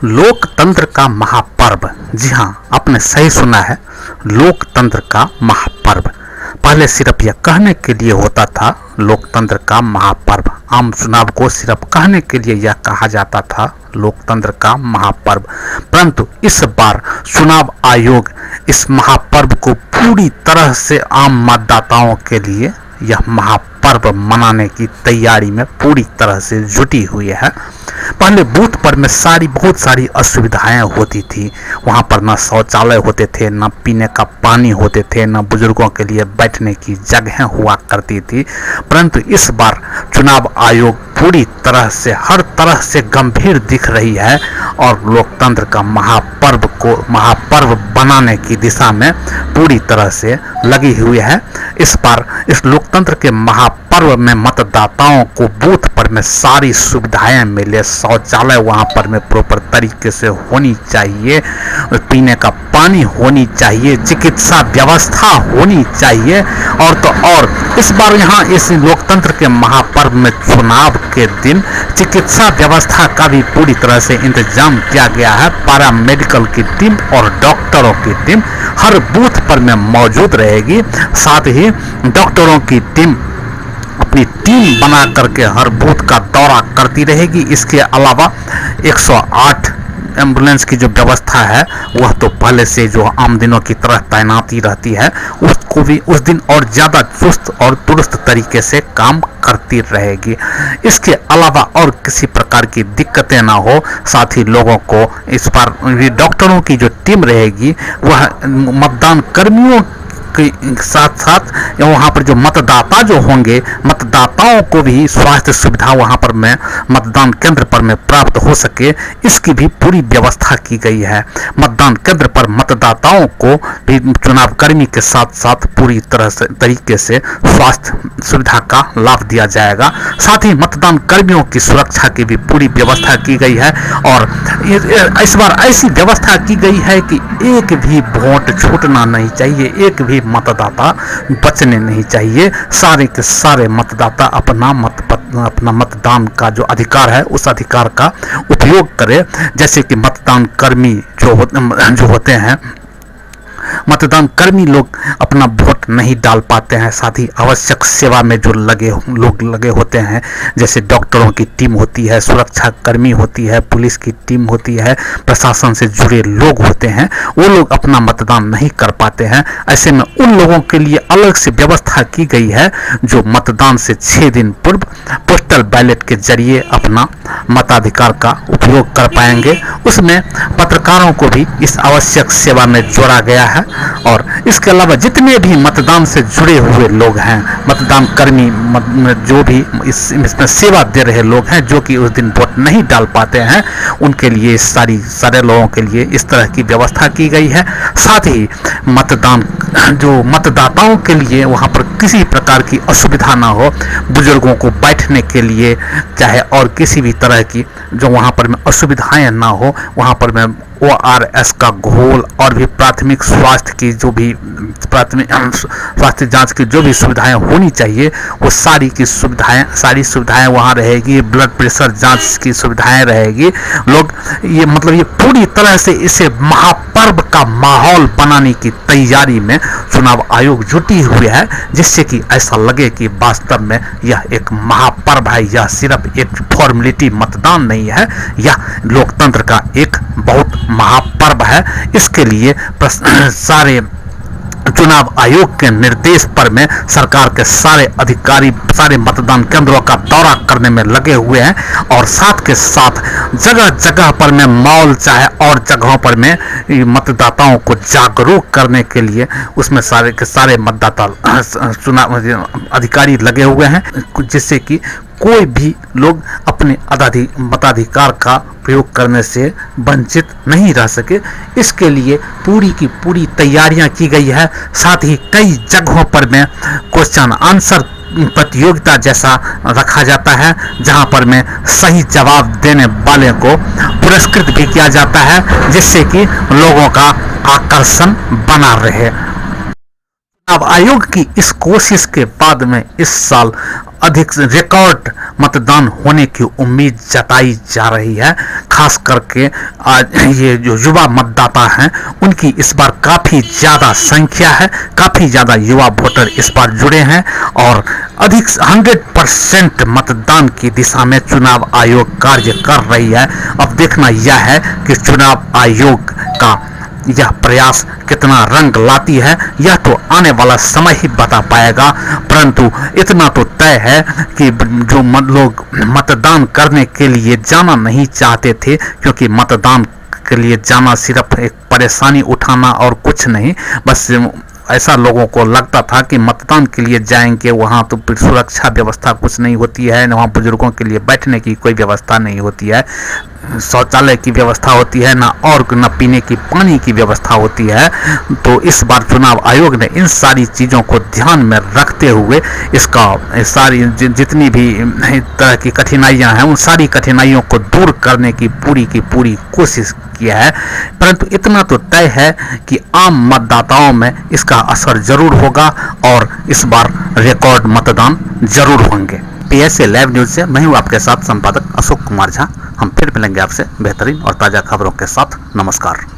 लोकतंत्र का महापर्व। जी हाँ, आपने सही सुना है, लोकतंत्र का महापर्व। पहले सिर्फ यह कहने के लिए होता था लोकतंत्र का महापर्व। आम चुनाव को सिर्फ कहने के लिए यह कहा जाता था लोकतंत्र का महापर्व, परंतु इस बार चुनाव आयोग इस महापर्व को पूरी तरह से आम मतदाताओं के लिए यह महापर्व मनाने की तैयारी में पूरी तरह से जुटी हुई है। पहले बूथ पर में बहुत सारी असुविधाएं होती थी। वहां पर न शौचालय होते थे, न पीने का पानी होते थे, न बुजुर्गों के लिए बैठने की जगह हुआ करती थी। परंतु इस बार चुनाव आयोग पूरी तरह से हर तरह से गंभीर दिख रही है और लोकतंत्र का महापर्व बनाने की दिशा में पूरी तरह से लगी हुई है। इस बार इस लोकतंत्र के महापर्व में मतदाताओं को बूथ पर में सारी सुविधाएं मिले, शौचालय वहां पर में प्रॉपर तरीके से होनी चाहिए, पीने का पानी होनी चाहिए, चिकित्सा व्यवस्था होनी चाहिए। और तो और इस बार यहाँ इस लोकतंत्र के महापर्व में चुनाव के दिन चिकित्सा व्यवस्था का भी पूरी तरह से इंतजाम किया गया है। पैरा मेडिकल की टीम और डॉक्टरों की टीम हर बूथ पर में मौजूद रहेगी। साथ ही डॉक्टरों की टीम अपनी टीम बना करके हर बूथ का दौरा करती रहेगी। इसके अलावा 108 एम्बुलेंस की जो व्यवस्था है वह तो पहले से जो आम दिनों की तरह तैनाती रहती है, उसको भी उस दिन और ज़्यादा चुस्त और दुरुस्त तरीके से काम करती रहेगी। इसके अलावा और किसी प्रकार की दिक्कतें ना हो, साथ ही लोगों को इस बार डॉक्टरों की जो टीम रहेगी वह मतदान कर्मियों के साथ साथ वहाँ पर जो मतदाता जो होंगे, मतदाताओं को भी स्वास्थ्य सुविधा वहाँ पर में मतदान केंद्र पर में प्राप्त हो सके, इसकी भी पूरी व्यवस्था की गई है। मतदान केंद्र पर मतदाताओं को भी चुनाव कर्मी के साथ साथ पूरी तरह से तरीके से स्वास्थ्य सुविधा का लाभ दिया जाएगा। साथ ही मतदान कर्मियों की सुरक्षा की भी पूरी व्यवस्था की गई है और इस बार ऐसी व्यवस्था की गई है कि एक भी वोट छूटना नहीं चाहिए, एक भी मतदाता बचने नहीं चाहिए। सारे के सारे मतदाता अपना मतदान का जो अधिकार है उस अधिकार का उपयोग करें। जैसे कि मतदान कर्मी जो होते हैं, मतदान कर्मी लोग अपना वोट नहीं डाल पाते हैं। साथ ही आवश्यक सेवा में जो लोग लगे होते हैं, जैसे डॉक्टरों की टीम होती है, सुरक्षा कर्मी होती है, पुलिस की टीम होती है, प्रशासन से जुड़े लोग होते हैं, वो लोग अपना मतदान नहीं कर पाते हैं। ऐसे में उन लोगों के लिए अलग से व्यवस्था की गई है जो मतदान से 6 दिन पूर्व पोस्टल बैलेट के जरिए अपना मताधिकार का उपयोग कर पाएंगे। उसमें पत्रकारों को भी इस आवश्यक सेवा में जोड़ा गया है और इसके अलावा जितने भी मतदान से जुड़े हुए लोग हैं, मतदान कर्मी जो भी इसमें सेवा दे रहे लोग हैं, जो कि उस दिन वोट नहीं डाल पाते हैं, उनके लिए सारे लोगों के लिए इस तरह की व्यवस्था की गई है। साथ ही मतदाताओं के लिए वहां पर किसी प्रकार की असुविधा ना हो, बुजुर्गों को बैठने के लिए चाहे और किसी भी तरह की जो वहां पर में असुविधाएं ना हो, वहां पर में ORS का घोल और भी प्राथमिक स्वास्थ्य जांच की जो भी सुविधाएं होनी चाहिए वो सारी सुविधाएं वहां रहेगी। ब्लड प्रेशर जांच की सुविधाएं रहेगी। लोग ये पूरी तरह से इसे महापर्व का माहौल बनाने की तैयारी में चुनाव आयोग जुटी हुई है, जिससे कि ऐसा लगे कि वास्तव में यह एक महापर्व है। यह सिर्फ एक फॉर्मेलिटी मतदान नहीं है, यह लोकतंत्र का एक बहुत महापर्व है। इसके लिए सारे चुनाव आयोग के निर्देश पर में सरकार के सारे अधिकारी सारे मतदान केंद्रों का दौरा करने में लगे हुए हैं और साथ के साथ जगह जगह पर में मॉल चाहे और जगहों पर में मतदाताओं को जागरूक करने के लिए उसमें सारे के सारे मतदाता चुनाव अधिकारी लगे हुए हैं, जिससे कि कोई भी लोग अपने मताधिकार का प्रयोग करने से वंचित नहीं रह सके। इसके लिए पूरी की पूरी तैयारियां की गई है। साथ ही कई जगहों पर में क्वेश्चन आंसर प्रतियोगिता जैसा रखा जाता है, जहां पर में सही जवाब देने वाले को पुरस्कृत भी किया जाता है, जिससे कि लोगों का आकर्षण बना रहे। चुनाव आयोग की इस कोशिश के बाद में इस साल अधिक रिकॉर्ड मतदान होने की उम्मीद जताई जा रही है। खास करके आज ये जो युवा मतदाता हैं उनकी इस बार काफ़ी ज़्यादा संख्या है, काफ़ी ज़्यादा युवा वोटर इस बार जुड़े हैं और अधिक 100% मतदान की दिशा में चुनाव आयोग कार्य कर रही है। अब देखना यह है कि चुनाव आयोग का यह प्रयास कितना रंग लाती है, यह तो आने वाला समय ही बता पाएगा। परंतु इतना तो तय है कि जो लोग मतदान करने के लिए जाना नहीं चाहते थे, क्योंकि मतदान के लिए जाना सिर्फ एक परेशानी उठाना और कुछ नहीं, बस ऐसा लोगों को लगता था कि मतदान के लिए जाएंगे वहाँ तो फिर सुरक्षा व्यवस्था कुछ नहीं होती है, वहाँ बुजुर्गों के लिए बैठने की कोई व्यवस्था नहीं होती है, शौचालय की व्यवस्था होती है ना, और न पीने की पानी की व्यवस्था होती है। तो इस बार चुनाव आयोग ने इन सारी चीज़ों को ध्यान में रखते हुए इसका सारी जितनी भी तरह की कठिनाइयाँ हैं उन सारी कठिनाइयों को दूर करने की पूरी कोशिश किया है। परंतु इतना तो तय है कि आम मतदाताओं में इसका असर जरूर होगा और इस बार रिकॉर्ड मतदान जरूर होंगे। PSA लाइव न्यूज से मैं हूँ आपके साथ संपादक अशोक कुमार झा। हम फिर मिलेंगे आपसे बेहतरीन और ताज़ा खबरों के साथ। नमस्कार।